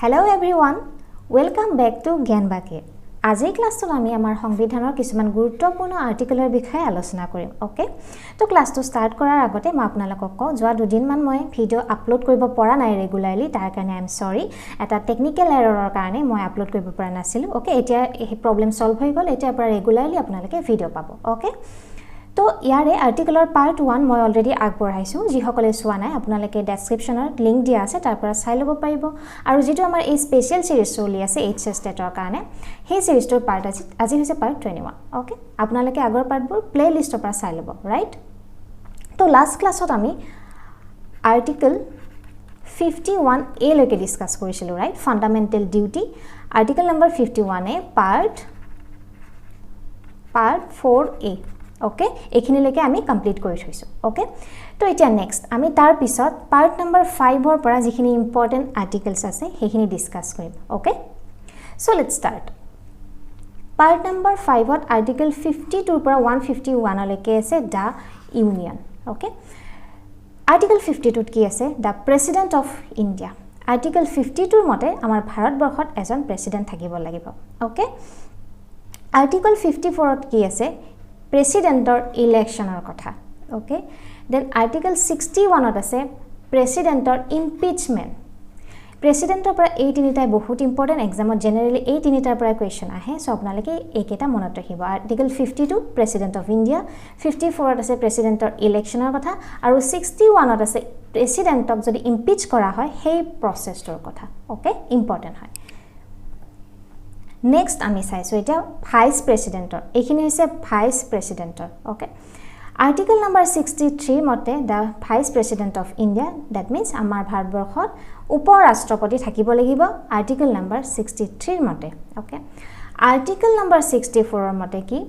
Hello everyone, welcome back to Gyanbaki. আজি ক্লাসটো আমি আমাৰ সংবিধানৰ কিছুমান গুৰুত্বপূৰ্ণ আৰ্টিকেলৰ বিষয়ে আলোচনা কৰিম ওকে তো ক্লাসটো স্টাৰ্ট কৰাৰ আগতে মই আপোনালোকক কওঁ যোৱা দুদিন মান মই ভিডিও আপলোড কৰিব পৰা নাই ৰেগুলাৰলি তাৰ কাৰণে আই এম সৰি এটা টেকনিক্যাল এৰৰৰ কাৰণে মই আপলোড কৰিব পৰা নাছিল ওকে এতিয়া এই প্ৰবলেম সলভ হৈ গল এতিয়া পৰা ৰেগুলাৰলি আপোনালোকে ভিডিও পাব ওকে তো ইয়াৰে আৰ্টিকেলৰ পাৰ্ট 1 মই অলৰেডি আগবঢ়াইছো যি সকলে চোৱা নাই আপোনালোকে ডেসক্ৰিপচনৰ লিংক দিয়া আছে তাৰ পৰা চাই ল'ব পাৰিব আৰু যেটো আমাৰ এই স্পেশাল সিৰিজ চলি আছে এইচএস টেটৰ কাৰণে সেই সিৰিজটোৰ পাৰ্ট আজি হৈছে পাৰ্ট 21 ওকে আপোনালোকে আগৰ পাৰ্টবোৰ প্লে লিষ্টৰ পৰা চাই ল'ব ৰাইট তো লাষ্ট ক্লাছত আমি আৰ্টিকেল 51A লৈকে ডিসকাস কৰিছিলো right fundamental duty article number 51A part 4A okay एखिनि लेके आमी कंप्लीट কৰি থৈছো ओके তো এতিয়া নেক্সট আমি তাৰ পিছত পাৰ্ট নম্বৰ 5 ৰ পৰা যিখিনি ইম্পৰ্টেন্ট আৰ্টিকেলস আছে হেখিনি ডিসকাস কৰিম okay so let's start part number 5 to article 52 ৰ পৰা 151 লৈকে আছে দা ইউনিয়ন ओके আৰ্টিকেল 52 ত কি আছে দা প্ৰেসিডেন্ট অফ ইন্ডিয়া আৰ্টিকেল 52 ৰ মতে আমাৰ ভাৰতবৰ্ষত এজন প্ৰেসিডেন্ট থাকিব লাগিব ओके আৰ্টিকেল 54 ত কি আছে প্ৰেসিডেন্টৰ ইলেকশনৰ কথা ওকে দেন আৰ্টিকেল 61 ত আছে প্ৰেসিডেন্টৰ ইমপিচমেন্ট প্ৰেসিডেন্টৰ পৰা এই তিনিটাই বহুত ইম্পৰ্টেন্ট এক্সামত জেনাৰেলি এই তিনিটাৰ পৰা কোৱেশ্চন আহে সো আপোনালোকে এইকেটা মনত ৰাখিব আৰ্টিকেল 52 প্ৰেসিডেন্ট অফ ইন্ডিয়া 54 ত আছে প্ৰেসিডেন্টৰ ইলেকশনৰ কথা আৰু 61 ত আছে প্ৰেসিডেন্টক যদি ইমপিচ কৰা হয় সেই প্ৰসেছটোৰ কথা ওকে ইম্পৰ্টেন্ট হয় नेक्स्ट आमी চাইছো এটা ভাইস প্ৰেসিডেন্টৰ এখিনি হৈছে ভাইস প্ৰেসিডেন্টৰ ওকে আৰ্টিকেল নম্বৰ 63 মতে the vice president of India that means আমাৰ ভাৰতবৰ্ষত উপৰাষ্ট্ৰপতি থাকিব লাগিব আৰ্টিকেল নম্বৰ 63 মতে ওকে আৰ্টিকেল নম্বৰ 64 ৰ মতে কি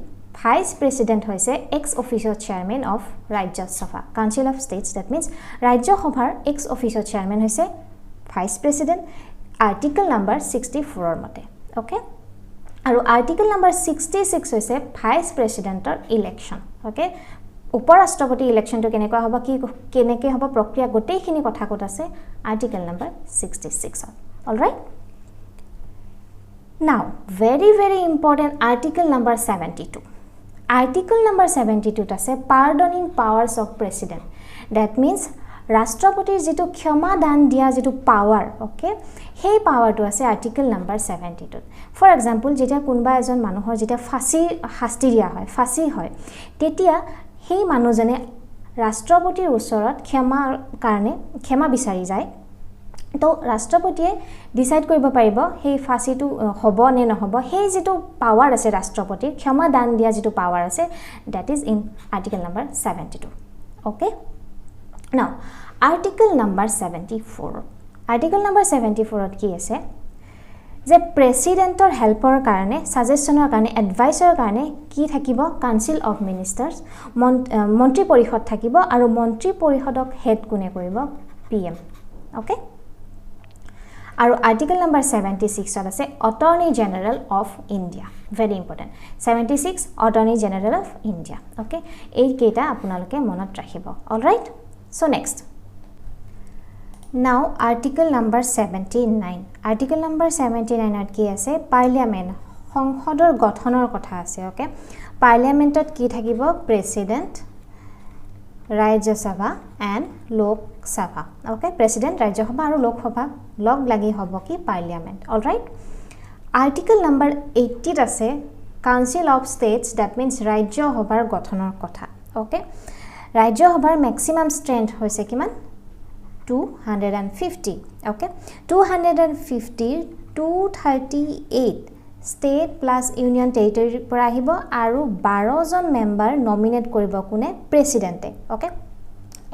ভাইস প্ৰেসিডেন্ট হৈছে ex officio chairman of Rajya Sabha council of states that means ৰাজ্যসভাৰ এক্স অফিচিয়েল চেয়াৰম্যান হৈছে ভাইস প্ৰেসিডেন্ট আৰ্টিকেল নম্বৰ 64 ৰ মতে ওকে আৰু আৰ্টিকেল নম্বৰ 66 হৈছে ভাইস প্ৰেসিডেন্টৰ ইলেকশন ওকে উপৰাষ্ট্ৰপতি ইলেকশনটো কেনেকুৱা হ'ব কি কেনেকৈ হ'ব প্ৰক্ৰিয়া গোটেইখিনি কথা কত আছে আৰ্টিকেল নম্বৰ 66 অলৰাইট নাও very important article number 72 article number 72 ত আছে পাৰ্ডনিং powers of president that means ৰাষ্ট্ৰপতিৰ যেটো ক্ষমা দান দিয়া যেটো পাৱাৰ ওকে সেই পাৱাৰটো আছে আৰ্টিকেল নম্বৰ 72 ফৰ এক্সাম্পল যেটা কোনবা এজন মানুহৰ যেটা ফাঁসি শাস্তি দিয়া হয় ফাঁসি হয় তেতিয়া সেই মানুহজনে ৰাষ্ট্ৰপতিৰ ওচৰত ক্ষমাৰ কাৰণে ক্ষমা বিচাৰি যায় তো ৰাষ্ট্ৰপতিয়ে ডিসাইড কৰিব পাৰিব সেই ফাঁসিটো হ'ব নে নহব সেই যেটো পাৱাৰ আছে ৰাষ্ট্ৰপতিৰ ক্ষমা দান দিয়া যেটো পাৱাৰ আছে that is in article number 72 okay Now, article number 74. Article number 74 ত কি আছে যে প্ৰেসিডেন্টৰ হেল্পৰ কাৰণে সাজেশনৰ কাৰণে এডভাইসৰ কাৰণে কি থাকিব কাউন্সিল অফ মিনিষ্টাৰ্স মন্ত্ৰী পৰিষদ থাকিব আৰু মন্ত্ৰী পৰিষদক হেড কোনে কৰিব পিএম ওকে আৰু আৰ্টিকেল নম্বৰ 76 ত আছে attorney general of India very important 76 attorney general of India okay এই কেইটা আপোনালোকে মনত ৰাখিব alright So next, now article number 79. Article number 79 at ki ase parliament সংসদৰ গঠনৰ কথা আছে ওকে পাৰ্লিয়ামেন্টত কি থাকিব president Rajya Sabha and Lok Sabha okay president Rajya Sabha আৰু লোকসভা লগ লাগি হ'ব কি পাৰ্লিয়ামেন্ট অলৰাইট আৰ্টিকেল নম্বৰ 80 ত আছে council of states that means ৰাজ্যসভাৰ গঠনৰ কথা ওকে ৰাজ্যসভাৰ ম্যাক্সিমাম ষ্ট্ৰেংথ হৈছে কিমান 250 okay 250 238 state plus union territory পৰা আহিব আৰু 12 জন মেম্বাৰ নমিনেট কৰিব কোনে প্ৰেসিডেন্টে ওকে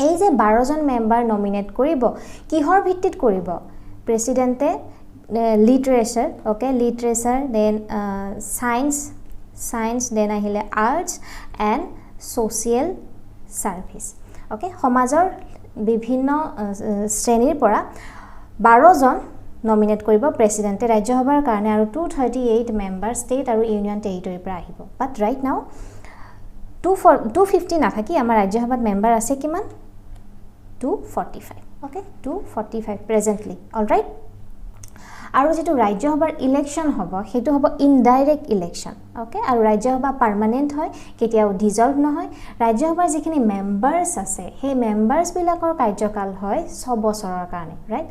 এই যে 12 জন মেম্বাৰ নমিনেট কৰিব কিহৰ ভিত্তিত কৰিব প্ৰেসিডেন্টে literature okay literature then science then আহিলে arts and social service okay সমাজৰ বিভিন্ন শ্ৰেণীৰ পৰা 12 জন নমিনেট কৰিব প্ৰেসিডেন্টে ৰাজ্যসভাৰ কাৰণে আৰু 238 মেম্বাৰ ষ্টেট আৰু ইউনিয়ন টেৰিটৰি পৰা আহিব বাট ৰাইট নাও 250 নাথাকি আমাৰ ৰাজ্যসভাত মেম্বাৰ আছে কিমান 245 okay 245 presently all right আৰু যেটো ৰাজ্যসভাৰ ইলেকশন হ'ব হেতু হ'ব ইনডাইৰেক্ট ইলেকশন ওকে আৰু ৰাজ্যসভা পাৰ্মানেন্ট হয় কেতিয়াও ডিজলভ নহয় ৰাজ্যসভাৰ যিখিনি মেম্বাৰ্স আছে সেই মেম্বাৰ্স বিলাকৰ কাৰ্যকাল হয় 6 বছৰৰ কাৰণে ৰাইট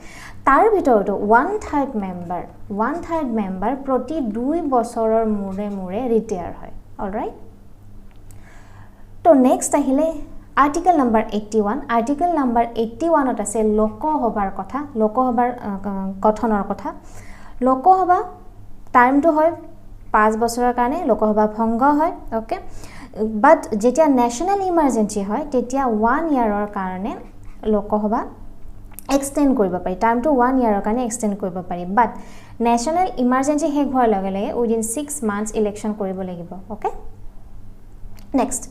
তাৰ ভিতৰতো 1/3 মেম্বাৰ প্ৰতি 2 বছৰৰ মূৰে মূৰে ৰিটায়াৰ হয় অলৰাইট তো নেক্সট আহিলে Article number 81 Article number 81 ত আছে লোকসভাৰ কথা লোকসভাৰ গঠনৰ কথা লোকসভা টাইমটো হয় 5 বছৰৰ কাৰণে লোকসভা ভংগ হয় ওকে বাট যেতিয়া ন্যাশনাল ইমাৰ্জেন্সি হয় তেতিয়া 1 ইয়াৰৰ কাৰণে লোকসভা এক্সটেন্ড কৰিব পাৰি টাইমটো 1 ইয়াৰৰ কাৰণে এক্সটেন্ড কৰিব পাৰি বাট ন্যাশনাল ইমাৰ্জেন্সি শেষ হোৱাৰ লগে লগে উইদিন 6 মান্থস ইলেকশন কৰিব লাগিব ওকে নেক্সট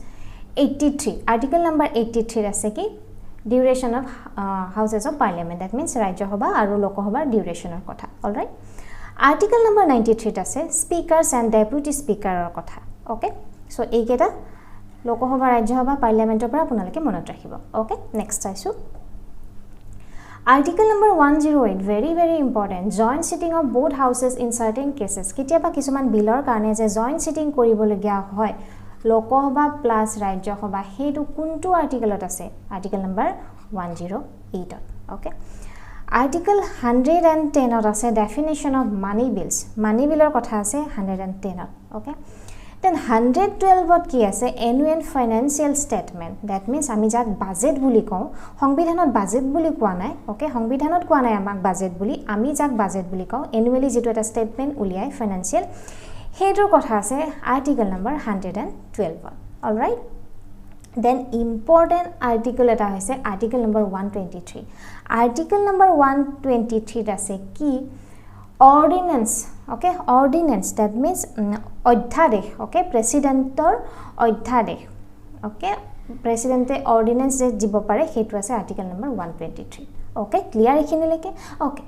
83 Article number 83 আছে কি duration of houses of parliament that means Rajya Sabha aru Lok Sabhar duration or kotha all right Article number 93 ase speakers and deputy speaker or kotha okay so ei keta Lok Sabha Rajya Sabha parliament or pora apunaleke monot rakhibo okay next aisu Article number 108 very important joint sitting of both houses in certain cases kitiaba kisuman bilor karone je joint sitting koriboligya hoy Lok Sabha plus Rajya Sabha হেতু কোনটো আৰ্টিকেলত আছে article number 108 okay article 110 ত আছে definition of money বিলৰ কথা আছে 110 okay then 112 ত কি আছে annual financial statement that means আমি যাক বাজেট বুলি কওঁ সংবিধানত বাজেট বুলি কোৱা নাই ওকে সংবিধানত কোৱা নাই আমাক বাজেট বুলি আমি যাক বাজেট বুলি কওঁ এনুৱেলি যেটো এটা স্টেটমেন্ট উলিয়াই ফাইনান্সিয়েল হেডৰ কথা আছে article number 112 all right then important article এটা হৈছে আৰ্টিকেল নম্বৰ 123 আৰ্টিকেল নম্বৰ 123 আছে কি ordinance okay ordinance that means অধ্যাদেশ okay প্ৰেসিডেন্টৰ অধ্যাদেশ okay প্ৰেসিডেন্টে ordinance যে দিব পাৰে হেতু আছে article number 123 okay clear এখিনিলৈকে okay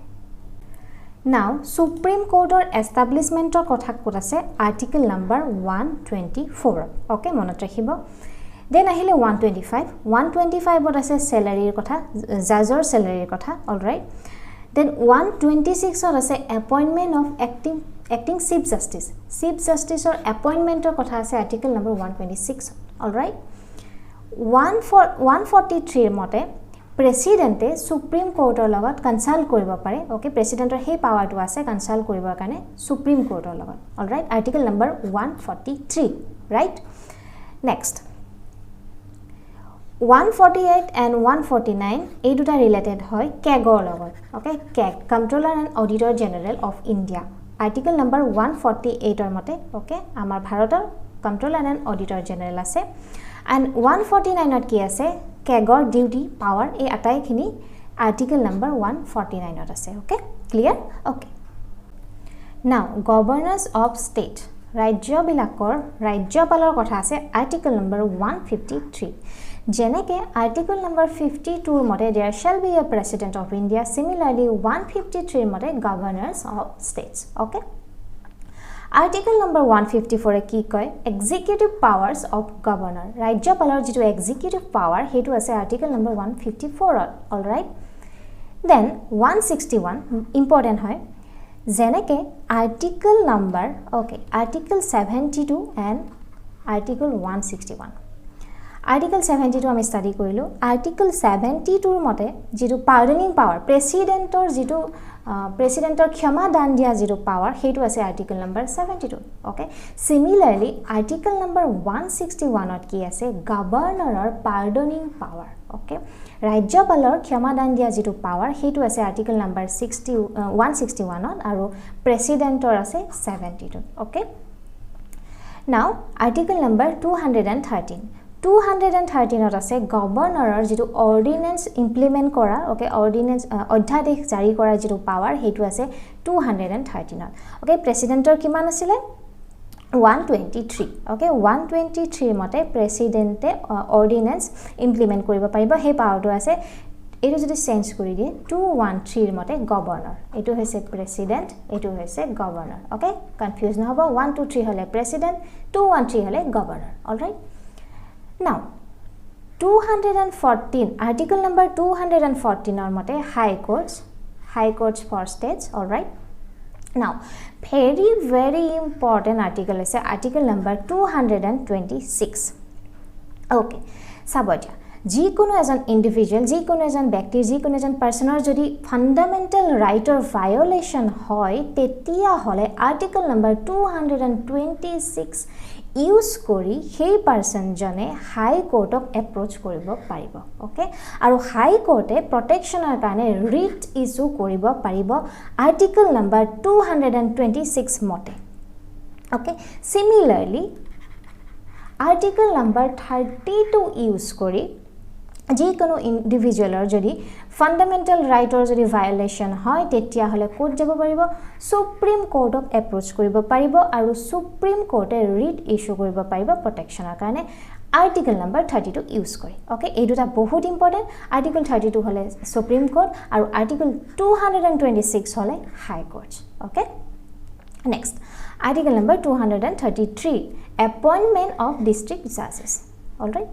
Now, Supreme Court or establishment or kotha kot ase article number 124. Okay, monot rakhibo. Then ahile 125 ot ase salary kotha, judge or salary kotha, all right. Then 126 ot ase appointment of acting chief justice. Chief justice or appointment or kotha ase article number 126, all right. 143 mote প্ৰেসিডেন্টে supreme কোৰ্টৰ লগত consult কৰিব পাৰে okay প্ৰেসিডেন্টৰ হে পাৱাৰটো আছে consult কৰিবৰ কাৰণে supreme কোৰ্টৰ লগত alright article number 143 right next 148 and 149 এই দুটা ৰিলেটেড হয় কেগৰ লগত okay keg controller and auditor general of India article number 148 ৰ মতে ওকে আমাৰ ভাৰতৰ কন্ট্ৰোলাৰ এণ্ড অডিটৰ জেনেৰেল আছে and 149 ত কি আছে কেগৰ ডিউটি পাৱাৰ এই আটাইখিনি আৰ্টিকেল নম্বৰ 149 ত আছে ওকে ক্লিয়াৰ ওকে নাও গভৰ্নাৰ্স অফ ষ্টেট ৰাজ্যবিলাকৰ ৰাজ্যপালৰ কথা আছে আৰ্টিকেল নম্বৰ 153 যেনেকে আৰ্টিকেল নম্বৰ 52 ৰ মতে there shall be a president of India similarly 153 ৰ মতে গভৰ্নাৰ্স অফ ষ্টেটস ওকে Article number 154 কি কয় executive powers of governor ৰাজ্যপালৰ যেটো executive power হেতু আছে article number 154 all right then 161 important হয় যেনেকে article number okay article 72 and article 161 Article 72 আমি স্টাডি কৰিলো Article 72 ৰ মতে যেটো পাৰ্ডনিং পাৱাৰ প্ৰেসিডেন্টৰ যেটো প্ৰেসিডেন্টৰ ক্ষমা দান দিয়া যেটো পাৱাৰ হেতু আছে Article number 72 okay similarly Article number 161 ত কি আছে গভৰ্ণৰৰ পাৰ্ডনিং পাৱাৰ okay ৰাজ্যপালৰ ক্ষমা দান দিয়া যেটো পাৱাৰ হেতু আছে Article number 161 ত আৰু প্ৰেসিডেন্টৰ আছে 72 okay now Article number 213 ত আছে গভৰ্ণৰৰ যেটো অৰ্ডিনেন্স ইমপ্লিমেন্ট কৰা ওকে অৰ্ডিনেন্স অধ্যাদেশ জাৰি কৰা যেটো পাৱাৰ হেতু আছে 213 ত ওকে প্ৰেসিডেন্টৰ কিমান আছিল 123 ওকে 123 মতে প্ৰেসিডেন্টে অৰ্ডিনেন্স ইমপ্লিমেন্ট কৰিব পাৰিব হে পাৱাৰটো আছে এটো যদি চেঞ্জ কৰি দিয়ে 213 ৰ মতে গভৰ্ণৰ এটো হৈছে প্ৰেসিডেন্ট এটো হৈছে গভৰ্ণৰ ওকে কনফিউজ নহব 123 হলে প্ৰেসিডেন্ট 213 হলে governor alright Now, 214, article number 214 or mote high courts for states, all right. Now, very important article is article number 226. Okay, sabotia. যিকোনো এজন ইন্ডিভিজুৱেল যিকোনো এজন ব্যক্তিৰ যিকোনো এজন পাৰ্সনৰ যদি ফান্ডামেন্টাল ৰাইটৰ ভায়োলেশন হয় তেতিয়া হলে আৰ্টিকেল নম্বৰ 226 ইউজ কৰি সেই পাৰ্সন জনে হাই কোৰ্টক এপ্ৰোচ কৰিব পাৰিব ওকে আৰু হাই কোৰ্টে প্ৰটেকচনৰ কাৰণে ৰিট ইস্যু কৰিব পাৰিব আৰ্টিকেল নম্বৰ 226 মতে ওকে সিমিলাৰলি আৰ্টিকেল নম্বৰ 32 ইউজ কৰি যিকোনো ইন্ডিভিজুৱেলৰ যদি ফান্ডামেন্টাল ৰাইটৰ যদি ভায়োলেশন হয় তেতিয়া হলে কোৰ্ট যাব পাৰিব সুপ্ৰিম কোৰ্টক এপ্ৰোচ কৰিব পাৰিব আৰু সুপ্ৰিম কোৰ্টে ৰিট ইস্যু কৰিব পাৰিব প্ৰটেকচনৰ কাৰণে আৰ্টিকেল নম্বৰ 32 ইউজ কৰি ওকে এই দুটা বহুত ইম্পৰ্টেন্ট আৰ্টিকেল 32 হলে সুপ্ৰিম কোৰ্ট আৰু আৰ্টিকেল 226 হলে high court okay next article number 233 appointment of district judges all right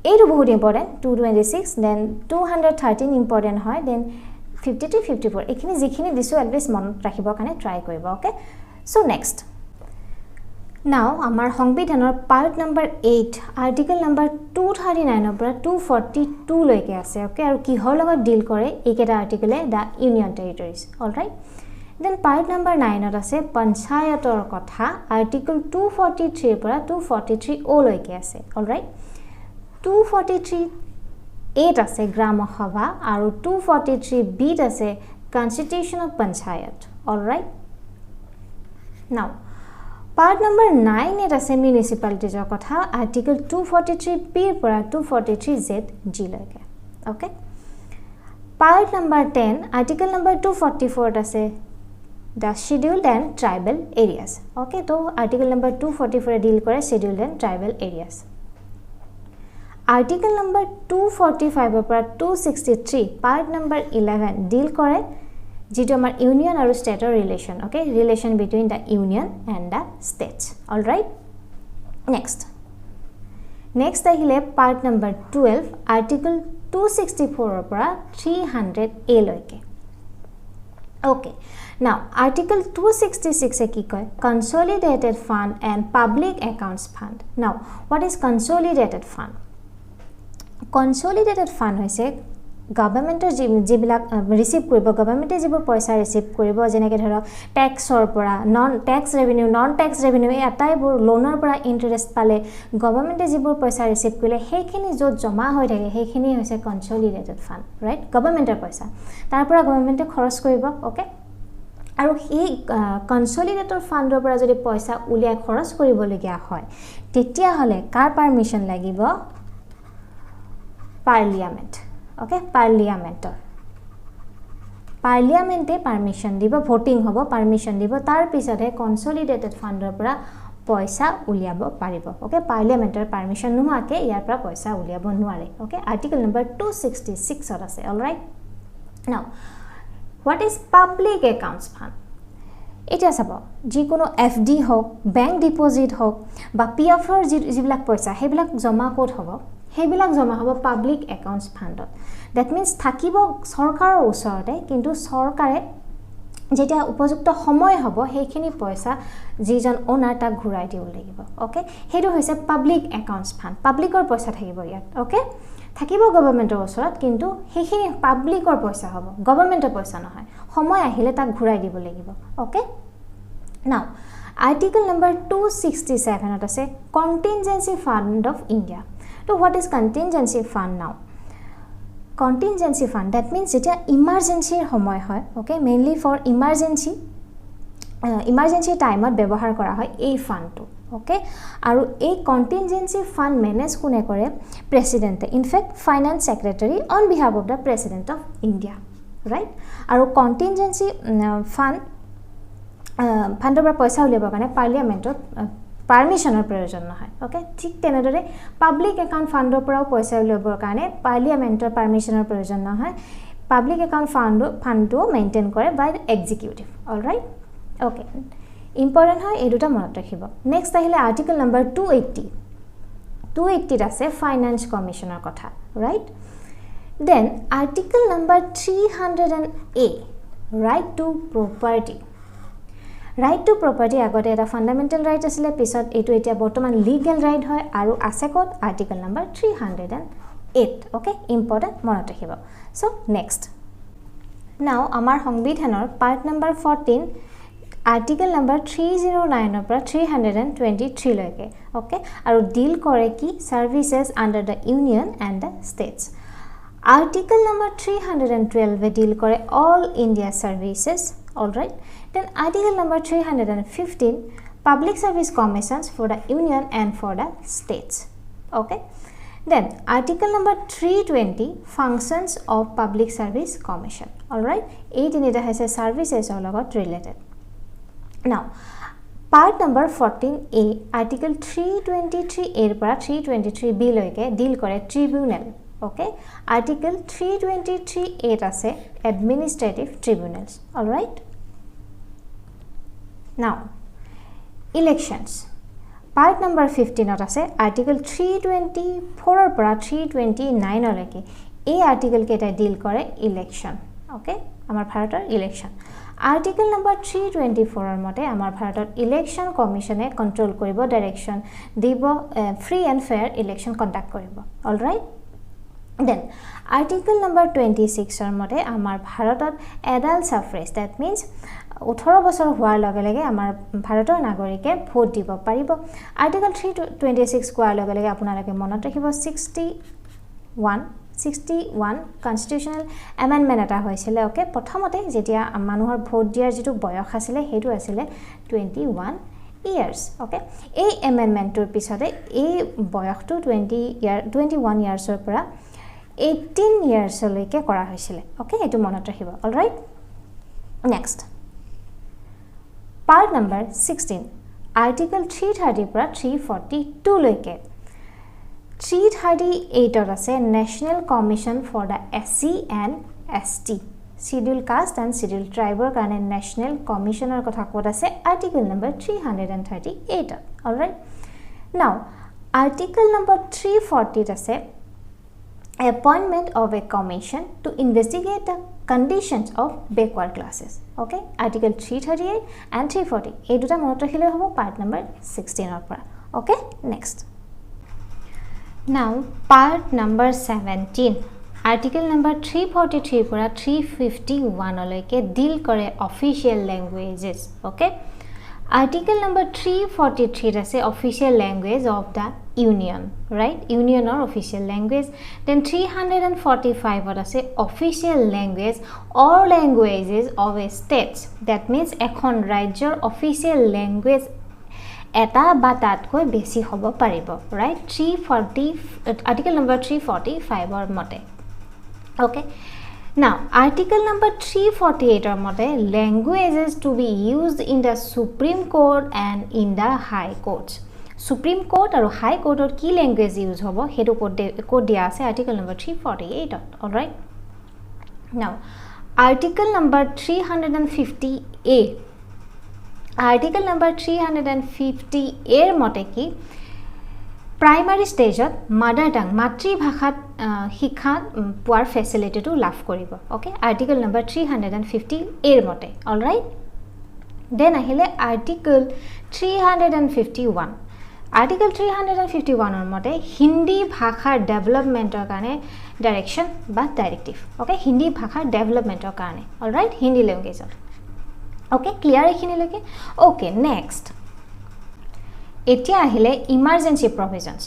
এইটো বহুত ইম্পৰ্টেন্ট 226 দেন 213 ইম্পৰ্টেন্ট হয় দেন 53 54 এখিনি যিখিনি দিছো অলৱেজ মনত ৰাখিব কাৰণে ট্ৰাই কৰিব ওকে সো নেক্সট নাও আমাৰ সংবিধানৰ পাৰ্ট নম্বৰ 8 আৰ্টিকেল নম্বৰ 239 পৰা 242 লৈকে আছে ওকে আৰু কিহৰ লগত ডিল কৰে এইকেটা আৰ্টিকেলে the union territories alright then part number 9 ত আছে পঞ্চায়তৰ কথা আৰ্টিকেল 243 পৰা 243 ও লৈকে আছে অলৰাইট 243 8 আছে গ্ৰাম সভা আৰু 243 বি আছে কনস্টিটিউশন অফ পঞ্চায়ত অলৰাইট নাও পাৰ্ট নম্বৰ 9 এত আছে মিউনিসিপালিটিজৰ কথা আৰ্টিকেল 243 বি পৰা 243 জেড জি লৈকে okay part number 10 article number 244 ত আছে the scheduled and tribal areas okay to article number 244 deal kore scheduled and tribal areas article number 245 পৰা 263 part number 11 deal kore যেটো আমাৰ union আৰু স্টেটৰ relation okay relation between the union and the states all right next আহিলে part number 12 article 264 পৰা 300a লৈকে okay now article 266 e ki koy consolidated fund and public accounts fund now what is consolidated fund hoise গভৰ্ণমেন্টৰ জিবিলাক receive কৰিব গভৰ্ণমেন্টে যিবোৰ পইচা receive কৰিব যেনেকৈ ধৰক ট্যাক্সৰ পৰা নন ট্যাক্স ৰেভিনিউ এই আটাইবোৰ লোনৰ পৰা ইন্টাৰেষ্ট পালে গভৰ্ণমেন্টে যিবোৰ পইচা ৰিসিভ কৰিলে সেইখিনি য'ত জমা হৈ থাকে সেইখিনি হৈছে কনসলিডেটেড ফান্ড ৰাইট গভৰ্ণমেন্টৰ পইচা তাৰ পৰা গভৰ্ণমেন্টে খৰচ কৰিব ওকে আৰু এই কনসলিডেটেড ফান্ডৰ পৰা যদি পইচা উলিয়াই খৰচ কৰিবলগীয়া হয় তেতিয়া হলে কাৰ পাৰমিশন লাগিব পাৰ্লিয়ামেন্ট okay পাৰ্লিয়ামেন্টে পাৰমিশন দিব ভোটিং হ'ব পাৰমিশন দিব তাৰ পিছতে কনসলিডেটেড ফান্ডৰ পৰা পইচা উলিয়াব পাৰিব okay পাৰ্লিয়ামেন্টৰ পাৰমিশন নোহাকে ইয়াৰ পৰা পইচা উলিয়াব নোৱাৰে okay আৰ্টিকেল নম্বৰ 266 ত আছে all right now what is public accounts fund এটা চাব যিকোনো এফডি হোক ব্যাংক ডিপোজিট হোক বা পিএফৰ যিবিলাক পইচা হেবিলাক জমা ক'ত হ'ব হেবিলাক জমা হ'ব পাব্লিক একাউন্টস ফান্ডত দ্যাট মিন্স থাকিব সৰকাৰৰ ওচৰতে কিন্তু সৰকাৰে যেটা উপযুক্ত সময় হ'ব সেইখিনি পইচা যিজন ওনাৰ তাক ঘূৰাই দিব লাগিব ওকে হেটো হৈছে পাব্লিক একাউন্টস ফান্ড পাব্লিকৰ পইচা থাকিব ইয়াত ওকে থাকিব গভৰ্ণমেন্টৰ ওচৰত কিন্তু সেইখিনি পাব্লিকৰ পইচা হ'ব গভৰ্ণমেন্টৰ পইচা নহয় সময় আহিলে তাক ঘূৰাই দিব লাগিব ওকে নাও আৰ্টিকেল নম্বৰ 267 ত আছে কন্টিনজেন্সি ফান্ড অফ ইণ্ডিয়া তো what is contingency fund now contingency fund that means এটা emergency সময় হয় ওকে মেইনলি ফৰ emergency টাইমত ব্যৱহাৰ কৰা হয় এই ফান্ডটো ওকে আৰু এই কন্টিনজেন্সি ফান্ড মেনেজ কোনে কৰে প্ৰেসিডেন্টে in fact finance secretary on behalf of the president of India right আৰু কন্টিনজেন্সি ফান্ডৰ পৰা পইচা উলিয়াবৰ কাৰণে পাৰ্লিয়ামেন্টত পাৰমিশনৰ প্ৰয়োজন নহয় ওকে ঠিক তেনেদৰে পাব্লিক একাউন্ট ফান্ডৰ পৰাও পইচা উলিয়াবৰ কাৰণে পাৰ্লিয়ামেন্টৰ পাৰমিশনৰ প্ৰয়োজন নহয় পাব্লিক একাউন্ট ফান্ডটো মেইনটেইন কৰে by executive all right okay important হয় এই দুটা মনত ৰাখিব নেক্সট আহিলে আৰ্টিকেল নম্বৰ 280 আছে ফাইনান্স কমিশনৰ কথা right then article number 300A right to property right to property আগতে এটা ফাণ্ডামেণ্টেল ৰাইট আছিলে পিছত এইটো এতিয়া বৰ্তমান লিগেল ৰাইট হয় আৰু আছে ক'ত আৰ্টিকেল নাম্বাৰ 308 ওকে ইম্পৰ্টেণ্ট মনত ৰাখিব সো নেক্সট নাও আমাৰ সংবিধানৰ পাৰ্ট নাম্বাৰ 14 আৰ্টিকেল নাম্বাৰ 309 পৰা 323 লৈকে ওকে আৰু ডিল কৰে কি services under the union and the states Article number 312 deal kore all India services, all right. Then article number 315 public service commissions for the union and for the states, okay. Then article number 320 functions of public service commission, all right. 18 has a services all about related. Now part number 14a article 323 a para 323b loike deal kore tribunal. Okay, article 323(8) ase administrative tribunals, all right. Now elections part number 15 ase article 324 or para 329 leke ei article keta deal kore election, okay, amar bharator election. Article number 324 or mote amar bharator election commission e control koribo direction dibo free and fair election conduct koribo, all right. Then article number 26 or mote amar bharatot adult suffrage, that means 18 বছৰ হোৱাৰ লগে লগে আমাৰ ভাৰতৰ নাগৰিকে vote দিব পাৰিব article 326 কোৱাৰ লগে লগে আপোনালোকে মনত ৰাখিব 61 কনস্টিটিউশনাল এমেন্ডমেন্ট এটা হৈছিল ওকে প্ৰথমতে যেতিয়া মানুহৰ ভোট দিয়াৰ যেটো বয়স আছিল হেতু আছিল 21 years, okay. এই এমেন্ডমেন্টৰ পিছতে এই বয়সটো 21 ইয়াৰ্ছৰ পৰা 18 years লৈকে কৰা হৈছিল ওকে এটো মনত ৰাখিব, all right. Next part number 16 article 330 পৰা 342 লৈকে 338 ৰ আছে national commission for the SC and ST scheduled caste and scheduled tribe or কাৰণে national commission ৰ কথা কোড আছে article number 338, all right. Now article number 340 আছে appointment of a commission to investigate the conditions of backward classes, okay. Article 338 and 340 এই দুটা মনত ৰাখিলে হ'ব part number 16 ৰ পৰা, okay. Next now part number 17 article number 343 পৰা 351 লৈকে deal কৰে official languages, okay. Article number 343 আছে official language of the union, right, union or official language. Then 345 আছে official language or languages of a states, that means এখন ৰাজ্যৰ official language এটা বা তাতকৈ বেছি হ'ব পাৰিব, right. 340 article number 345 ৰ মতে, okay. Now article number 348 or mote languages to be used in the Supreme Court and in the High Courts. Supreme Court or High Court or key language use hobo hetu code dia ase article number 348, all right. Now article number 350A article number 350A er mote ki primary stage of mother tongue মাতৃভাষাত শিক্ষা পোৱাৰ facility two লাভ কৰিব, okay. Article number 350 এৰ মতে, all right. Then আহিলে article 351 article 351 ৰ মতে হিন্দী ভাষাৰ ডেভেলপমেন্টৰ কাৰণে ডাইৰেকশন বা ডাইৰেক্টিভ, okay. হিন্দী ভাষাৰ ডেভেলপমেন্টৰ কাৰণে, all right, হিন্দী ল্যাঙ্গুৱেজত, okay. ক্লিয়াৰ এখিনিলৈকে, okay. Next এতিয়া আহিলে ইমাৰ্জেন্সি প্ৰভিজনস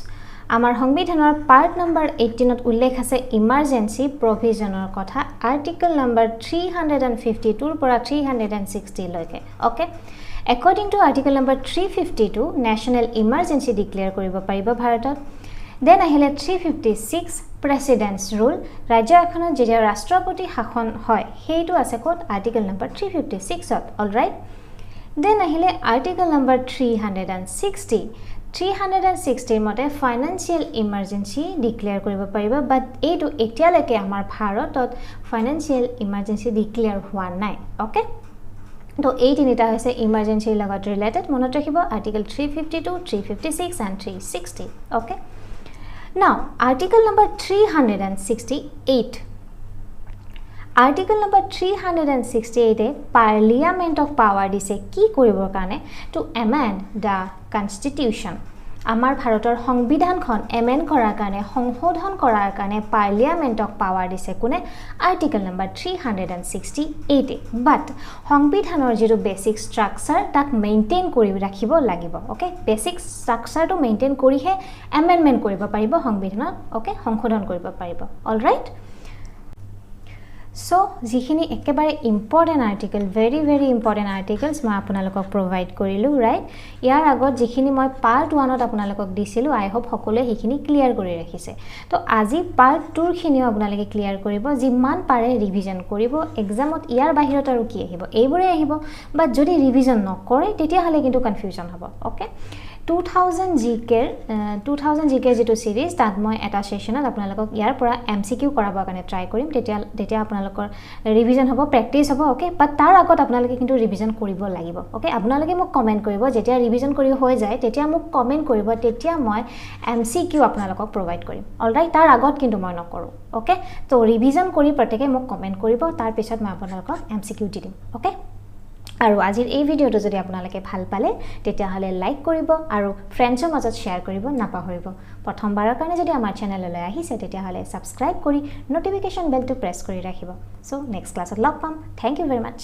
আমাৰ সংবিধানৰ পাৰ্ট নাম্বাৰ 18 ত উল্লেখ আছে ইমাৰ্জেন্সি প্ৰভিজনৰ কথা আৰ্টিকেল নাম্বাৰ 352 পৰা 360 লৈকে, okay. According to article number 352 national emergency declare কৰিব পাৰিব ভাৰতত. Then আহিলে 356 president's rule ৰাজ্য এখনত যেতিয়া ৰাষ্ট্ৰপতি শাসন হয় হেইটো আছে কোড article number 356 ত, all right. Then আহিলে article number 360 মতে financial emergency declare কৰিব পাৰিব, but এইটো এতিয়ালৈকে আমাৰ ভাৰতত financial emergency declare হোৱা নাই, okay. তো এই তিনিটা হৈছে emergency লগত related, মনত ৰাখিব article 352 356 and 360, okay. Now article number 368 article number 368 parliament of power দিছে কি কৰিবৰ কাৰণে টু এমেণ্ড দ্য কনষ্টিটিউশ্যন আমাৰ ভাৰতৰ সংবিধানখন এমেণ্ড কৰাৰ কাৰণে সংশোধন কৰাৰ কাৰণে পাৰ্লিয়ামেণ্ট অফ পাৱাৰ দিছে কোনে আৰ্টিকল নম্বৰ 368 বাট সংবিধানৰ যিটো বেসিক ষ্ট্ৰাকচাৰ তাক মেইনটেইন কৰি ৰাখিব লাগিব ওকে বেসিক ষ্ট্ৰাকচাৰটো মেইনটেইন কৰিহে এমেণ্ডমেণ্ট কৰিব পাৰিব সংবিধানত ওকে সংশোধন কৰিব পাৰিব অলৰাইট So, যিখিনি একেবাৰে ইম্পৰ্টেন্ট আৰ্টিকেল very ইম্পৰ্টেন্ট আৰ্টিকেলছ মই আপোনালোকক প্ৰভাইড কৰিলো ৰাইট ইয়াৰ আগত যিখিনি মই পাৰ্ট 1 ত আপোনালোকক দিছিলো আই হোপ সকলোৱে সেইখিনি ক্লিয়াৰ কৰি ৰাখিছে তো আজি পাৰ্ট 2 ৰ খিনিও আপোনালোকে ক্লিয়াৰ কৰিব যিমান পাৰে ৰিভিজন কৰিব এক্সামত ইয়াৰ বাহিৰত আৰু কি আহিব এইবোৰে আহিব বাট যদি ৰিভিজন নকৰে তেতিয়া হলে কিন্তু কনফিউজন হ'ব ওকে 2000 জিকে যেটো সিৰিজ তাত মই এটা সেশনত আপোনালোকক ইয়াৰ পৰা এমসিকিউ কৰাবৰ কাৰণে ট্ৰাই কৰিম তেতিয়া আপোনালোকৰ ৰিভিজন হ'ব প্ৰেক্টিস হ'ব ওকে বাট তাৰ আগত আপোনালোকে কিন্তু ৰিভিজন কৰিব লাগিব ওকে আপোনালোকে মোক কমেন্ট কৰিব যেতিয়া ৰিভিজন কৰি হৈ যায় তেতিয়া মোক কমেন্ট কৰিব তেতিয়া মই এমসিকিউ আপোনালোকক প্ৰভাইড কৰিম অলৰাইট তাৰ আগত কিন্তু মই নকৰো ওকে তো ৰিভিজন কৰি প্ৰত্যেকে মোক কমেন্ট কৰিব তাৰ পিছত মই আপোনালোকক এমসিকিউ দি দিম ওকে আৰু আজিৰ এই ভিডিওটো যদি আপোনালোকে ভাল পালে তেতিয়া হলে লাইক কৰিব আৰু ফ্ৰেণ্ডছৰ মাজত শেয়াৰ কৰিব নাপাহৰিব প্ৰথমবাৰৰ কাৰণে যদি আমাৰ চেনেললৈ আহিছে তেতিয়া হলে সাবস্ক্ৰাইব কৰি নটিফিকেশন বেলটো প্ৰেছ কৰি ৰাখিব সো নেক্সট ক্লাছত লগ পাম থ্যাংক ইউ ভেৰি মাচ